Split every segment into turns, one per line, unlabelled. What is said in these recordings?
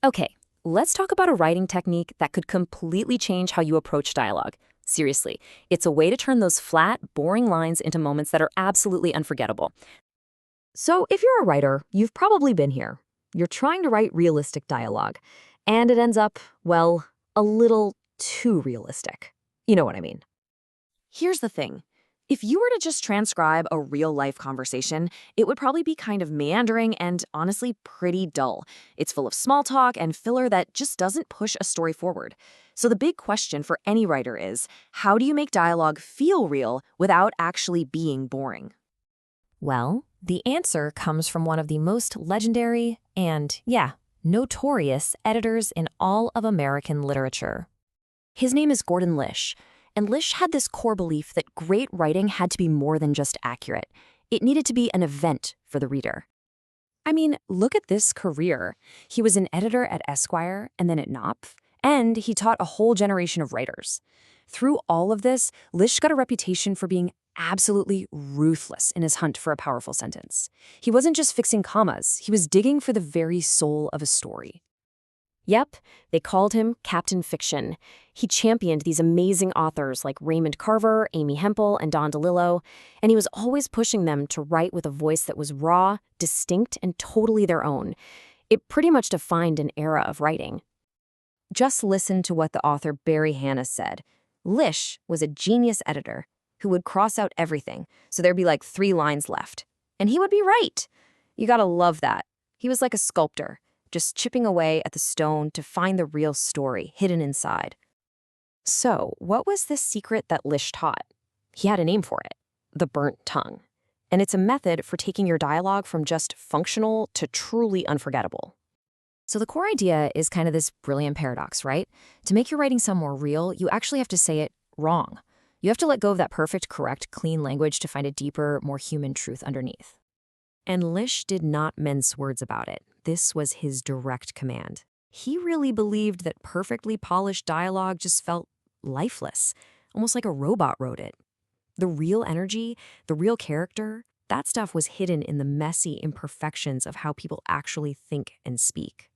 Okay, let's talk about a writing technique that could completely change how you approach dialogue. Seriously, it's a way to turn those flat, boring lines into moments that are absolutely unforgettable. So, if you're a writer, you've probably been here. You're trying to write realistic dialogue, and it ends up, well, a little too realistic. You know what I mean? Here's the thing. If you were to just transcribe a real life conversation, it would probably be kind of meandering and honestly pretty dull. It's full of small talk and filler that just doesn't push a story forward. So the big question for any writer is, how do you make dialogue feel real without actually being boring? Well, the answer comes from one of the most legendary and, yeah, notorious editors in all of American literature. His name is Gordon Lish, and Lish had this core belief that great writing had to be more than just accurate. It needed to be an event for the reader. I mean, look at this career. He was an editor at Esquire and then at Knopf, and he taught a whole generation of writers. Through all of this, Lish got a reputation for being absolutely ruthless in his hunt for a powerful sentence. He wasn't just fixing commas, he was digging for the very soul of a story. Yep, they called him Captain Fiction. He championed these amazing authors like Raymond Carver, Amy Hempel, and Don DeLillo, and he was always pushing them to write with a voice that was raw, distinct, and totally their own. It pretty much defined an era of writing. Just listen to what the author Barry Hannah said. Lish was a genius editor who would cross out everything, so there'd be like 3 lines left. And he would be right. You gotta love that. He was like a sculptor, just chipping away at the stone to find the real story hidden inside. So, what was this secret that Lish taught? He had a name for it, the burnt tongue. And it's a method for taking your dialogue from just functional to truly unforgettable. So the core idea is kind of this brilliant paradox, right? To make your writing sound more real, you actually have to say it wrong. You have to let go of that perfect, correct, clean language to find a deeper, more human truth underneath. And Lish did not mince words about it. This was his direct command. He really believed that perfectly polished dialogue just felt lifeless, almost like a robot wrote it. The real energy, the real character, that stuff was hidden in the messy imperfections of how people actually think and speak.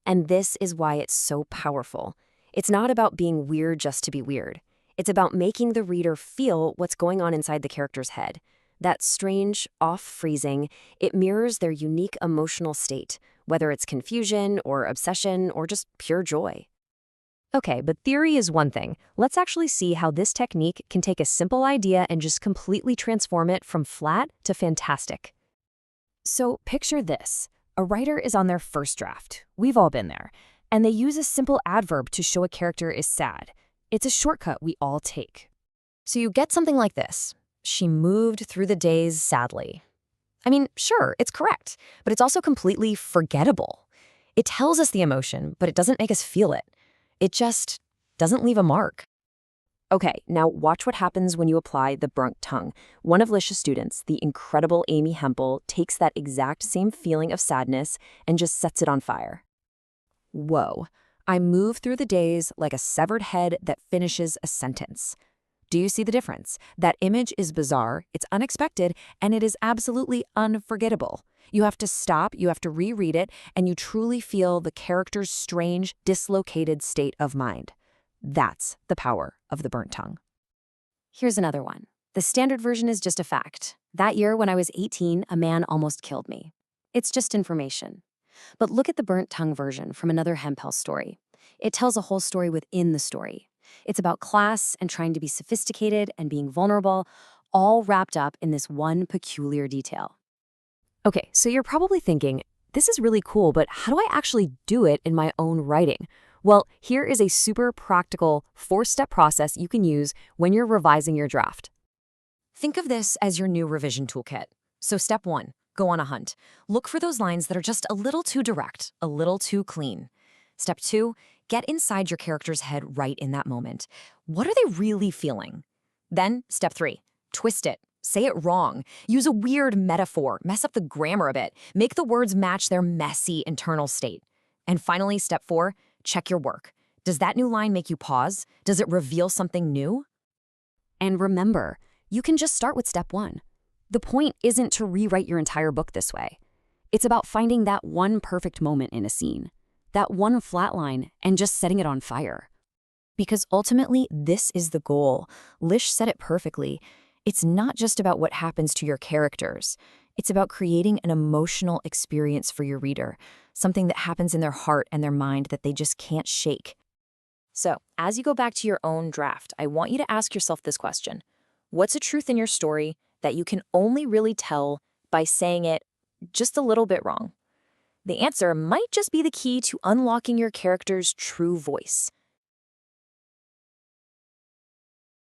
And this is why it's so powerful. It's not about being weird just to be weird. It's about making the reader feel what's going on inside the character's head. That strange, off-freezing, it mirrors their unique emotional state, whether it's confusion or obsession or just pure joy. Okay, but theory is one thing. Let's actually see how this technique can take a simple idea and just completely transform it from flat to fantastic. So picture this. A writer is on their first draft. We've all been there. And they use a simple adverb to show a character is sad. It's a shortcut we all take. So you get something like this. She moved through the days sadly. I mean, sure, it's correct, but it's also completely forgettable. It tells us the emotion, but it doesn't make us feel it. It just doesn't leave a mark. Okay, now watch what happens when you apply the burnt tongue. One of Lish's students, the incredible Amy Hempel, takes that exact same feeling of sadness and just sets it on fire. Whoa, I move through the days like a severed head that finishes a sentence. Do you see the difference? That image is bizarre, it's unexpected, and it is absolutely unforgettable. You have to stop, you have to reread it, and you truly feel the character's strange, dislocated state of mind. That's the power of the burnt tongue. Here's another one. The standard version is just a fact. That year when I was 18, a man almost killed me. It's just information. But look at the burnt tongue version from another Hempel story. It tells a whole story within the story. It's about class and trying to be sophisticated and being vulnerable, all wrapped up in this one peculiar detail. Okay, so you're probably thinking, this is really cool, but how do I actually do it in my own writing? Well, here is a super practical 4-step process you can use when you're revising your draft. Think of this as your new revision toolkit. So step 1, go on a hunt. Look for those lines that are just a little too direct, a little too clean. Step 2, get inside your character's head right in that moment. What are they really feeling? Then, step 3, twist it. Say it wrong. Use a weird metaphor. Mess up the grammar a bit. Make the words match their messy internal state. And finally, step 4, check your work. Does that new line make you pause? Does it reveal something new? And remember, you can just start with step 1. The point isn't to rewrite your entire book this way. It's about finding that one perfect moment in a scene. that one flat line, and just setting it on fire. Because ultimately, this is the goal. Lish said it perfectly. It's not just about what happens to your characters. It's about creating an emotional experience for your reader, something that happens in their heart and their mind that they just can't shake. So, as you go back to your own draft, I want you to ask yourself this question. What's a truth in your story that you can only really tell by saying it just a little bit wrong? The answer might just be the key to unlocking your character's true voice.